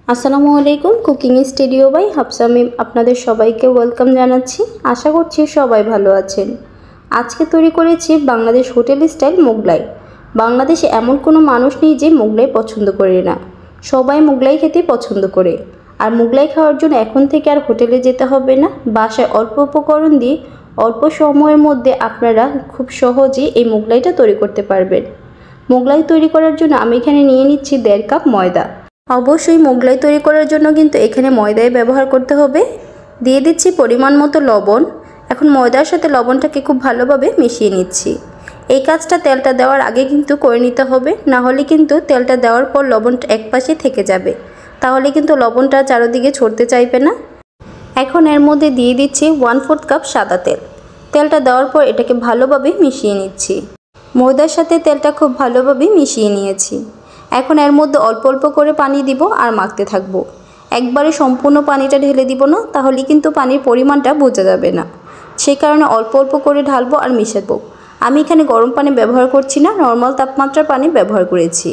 আসসালামু আলাইকুম। Cooking studio by Hafsa মিম আপনাদের সবাইকে ওয়েলকাম জানাচ্ছি। আশা করছি সবাই ভালো আছেন। আজকে তৈরি করেছি বাংলাদেশ হোটেল স্টাইল মোগলাই। বাংলাদেশে এমন কোনো মানুষ নেই যে মোগলাই পছন্দ করে না। সবাই মোগলাই খেতে পছন্দ করে। আর মোগলাই খাওয়ার জন্য এখন থেকে আর হোটেলে যেতে হবে না। বাসায় অল্প উপকরণ দিয়ে অল্প সময়ের মধ্যে আপনারা খুব সহজেই এই মোগলাইটা তৈরি করতে পারবেন। মোগলাই তৈরি করার জন্য আমি এখানে নিয়ে নিচ্ছি 1.5 কাপ ময়দা। অবশ্যই মোগলাই তৈরি করার জন্য কিন্তু এখানে ময়দাই ব্যবহার করতে হবে। দিয়ে দিচ্ছি পরিমাণ মতো লবণ। এখন ময়দার সাথে লবণটাকে খুব ভালোভাবে মিশিয়ে নিচ্ছি। এই কাজটা তেলটা দেওয়ার আগে কিন্তু করে নিতে হবে, না হলে কিন্তু তেলটা দেওয়ার পর লবণটা একপাশে থেকে যাবে, তাহলে কিন্তু লবণটা চারদিকে ছড়তে চাইবে না। এখন এর মধ্যে দিয়ে দিচ্ছি 1/4 কাপ সাদা তেল। তেলটা দেওয়ার পর এটাকে ভালোভাবে মিশিয়ে নিচ্ছি। ময়দার সাথে তেলটা খুব ভালোভাবে মিশিয়ে নিয়েছি। এখন এর মধ্যে অল্প অল্প করে পানি দিব আর মাখতে থাকবো। একবারে সম্পূর্ণ পানিটা ঢেলে দিব না, তাহলে কিন্তু পানির পরিমাণটা বোঝা যাবে না। সেই কারণে অল্প অল্প করে ঢালবো আর মিশাবো। আমি এখানে গরম পানি ব্যবহার করছি না, নর্মাল তাপমাত্রার পানি ব্যবহার করেছি।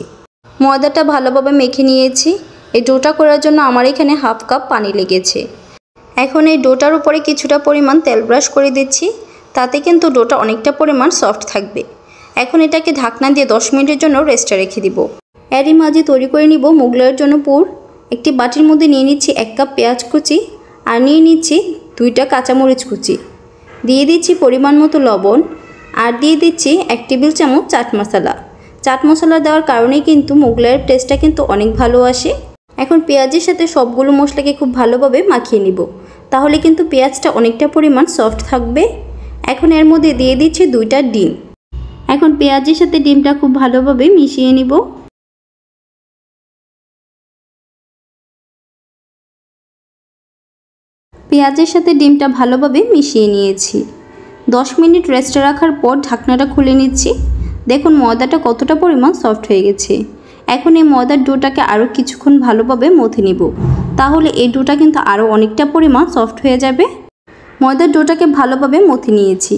ময়দাটা ভালোভাবে মেখে নিয়েছি। এই ডোটা করার জন্য আমার এখানে 1/2 কাপ পানি লেগেছে। এখন এই ডোটার উপরে কিছুটা পরিমাণ তেল ব্রাশ করে দিচ্ছি, তাতে কিন্তু ডোটা অনেকটা পরিমাণ সফট থাকবে। এখন এটাকে ঢাকনা দিয়ে 10 মিনিটের জন্য রেস্টে রেখে দিব। এরই মাঝে তৈরি করে নিব মোগলাইয়ের জন্য পুর। একটি বাটির মধ্যে নিয়ে নিচ্ছি 1 কাপ পেঁয়াজ কুচি আর নিয়ে নিচ্ছি 2টা কাঁচামরিচ কুচি। দিয়ে দিচ্ছি পরিমাণ মতো লবণ আর দিয়ে দিচ্ছি 1 টেবিল চামচ চাট মশলা। চাট মশলা দেওয়ার কারণে কিন্তু মোগলাইয়ের টেস্টটা কিন্তু অনেক ভালো আসে। এখন পেঁয়াজের সাথে সবগুলো মশলাকে খুব ভালোভাবে মাখিয়ে নিব, তাহলে কিন্তু পেঁয়াজটা অনেকটা পরিমাণ সফট থাকবে। এখন এর মধ্যে দিয়ে দিচ্ছি 2টা ডিম। এখন পেঁয়াজের সাথে ডিমটা খুব ভালোভাবে মিশিয়ে নিব। পেঁয়াজের সাথে ডিমটা ভালোভাবে মিশিয়ে নিয়েছি। 10 মিনিট রেস্টে রাখার পর ঢাকনাটা খুলে নিচ্ছি। দেখুন ময়দাটা কতটা পরিমাণ সফট হয়ে গেছে। এখন এই ময়দার ডোটাকে আরও কিছুক্ষণ ভালোভাবে মথে নিব, তাহলে এই ডোটা কিন্তু আরও অনেকটা পরিমাণ সফট হয়ে যাবে। ময়দার ডোটাকে ভালোভাবে মথে নিয়েছি।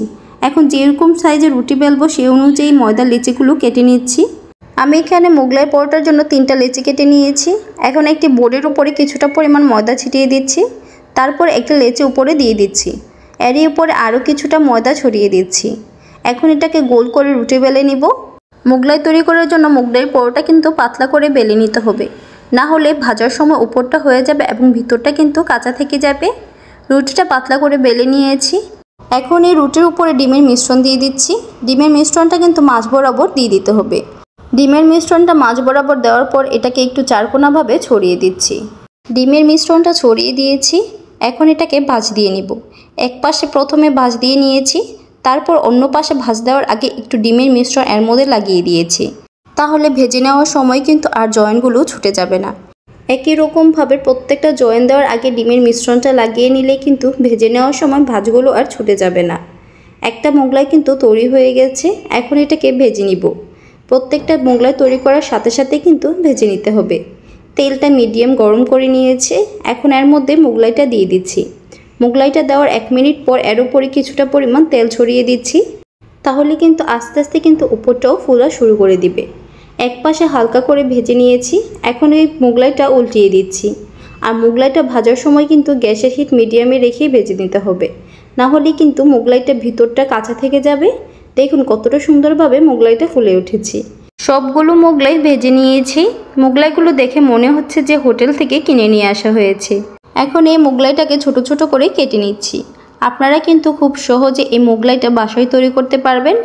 এখন যেরকম সাইজের রুটি বেলবো সেই অনুযায়ী ময়দার লেচিগুলো কেটে নিচ্ছি। আমি এখানে মোগলাই পরোটার জন্য 3টা লেচি কেটে নিয়েছি। এখন একটি বোর্ডের উপরে কিছুটা পরিমাণ ময়দা ছিটিয়ে দিচ্ছি, তারপর একটা লেচি উপরে দিয়ে দিচ্ছি। এরই উপরে আরও কিছুটা ময়দা ছড়িয়ে দিচ্ছি। এখন এটাকে গোল করে রুটি বেলে নিব। মোগলাই তৈরি করার জন্য মোগলাইয়ের পরোটা কিন্তু পাতলা করে বেলে নিতে হবে, না হলে ভাজার সময় উপরটা হয়ে যাবে এবং ভিতরটা কিন্তু কাঁচা থেকে যাবে। রুটিটা পাতলা করে বেলে নিয়েছি। এখন এই রুটির উপরে ডিমের মিশ্রণ দিয়ে দিচ্ছি। ডিমের মিশ্রণটা কিন্তু মাঝ বরাবর দিয়ে দিতে হবে। ডিমের মিশ্রণটা মাঝ বরাবর দেওয়ার পর এটাকে একটু চারকোনাভাবে ছড়িয়ে দিচ্ছি। ডিমের মিশ্রণটা ছড়িয়ে দিয়েছি। এখন এটাকে ভাঁজ দিয়ে নিব। এক পাশে প্রথমে ভাঁজ দিয়ে নিয়েছি, তারপর অন্য পাশে ভাঁজ দেওয়ার আগে একটু ডিমের মিশ্রণ এর মধ্যে লাগিয়ে দিয়েছি, তাহলে ভেজে নেওয়ার সময় কিন্তু আর জয়েন্টগুলো ছুটে যাবে না। একই রকমভাবে প্রত্যেকটা জয়েন দেওয়ার আগে ডিমের মিশ্রণটা লাগিয়ে নিলে কিন্তু ভেজে নেওয়ার সময় ভাঁজগুলো আর ছুটে যাবে না। একটা মোগলাই কিন্তু তৈরি হয়ে গেছে। এখন এটাকে ভেজে নিব। প্রত্যেকটা মোগলাই তৈরি করার সাথে সাথে কিন্তু ভেজে নিতে হবে। তেলটা মিডিয়াম গরম করে নিয়েছে। এখন এর মধ্যে মোগলাইটা দিয়ে দিচ্ছি। মোগলাইটা দেওয়ার 1 মিনিট পর এর উপরে কিছুটা পরিমাণ তেল ছড়িয়ে দিচ্ছি, তাহলে কিন্তু আস্তে আস্তে কিন্তু উপরটাও ফোলা শুরু করে দিবে। এক পাশে হালকা করে ভেজে নিয়েছি। এখন এই মোগলাইটা উল্টিয়ে দিচ্ছি। আর মোগলাইটা ভাজার সময় কিন্তু গ্যাসের হিট মিডিয়ামে রেখেই ভেজে নিতে হবে, না হলে কিন্তু মোগলাইটা ভিতরটা কাঁচা থেকে যাবে। দেখুন কতটা সুন্দরভাবে মোগলাইটা ফুলে উঠেছে। সবগুলো মোগলাই ভেজে নিয়েছি। মোগলাইগুলো দেখে মনে হচ্ছে যে হোটেল থেকে কিনে নিয়ে আসা হয়েছে। এখন এই মোগলাইটাকে ছোট ছোট করে কেটে নিচ্ছি। আপনারা কিন্তু খুব সহজে এই মোগলাইটা বাসায় তৈরি করতে পারবেন।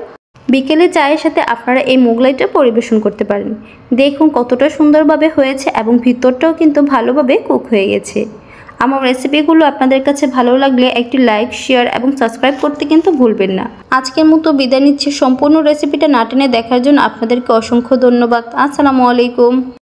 বিকেলে চায়ের সাথে আপনারা এই মোগলাইটা পরিবেশন করতে পারেন। দেখুন কতটা সুন্দরভাবে হয়েছে এবং ভিতরটাও কিন্তু ভালোভাবে কুক হয়ে গেছে। আমার রেসিপিগুলো আপনাদের কাছে ভালো লাগলে একটি লাইক, শেয়ার এবং সাবস্ক্রাইব করতে কিন্তু ভুলবেন না। আজকের মতো বিদায় নিচ্ছি। সম্পূর্ণ রেসিপিটা না টেনে দেখার জন্য আপনাদেরকে অসংখ্য ধন্যবাদ। আসসালামু আলাইকুম।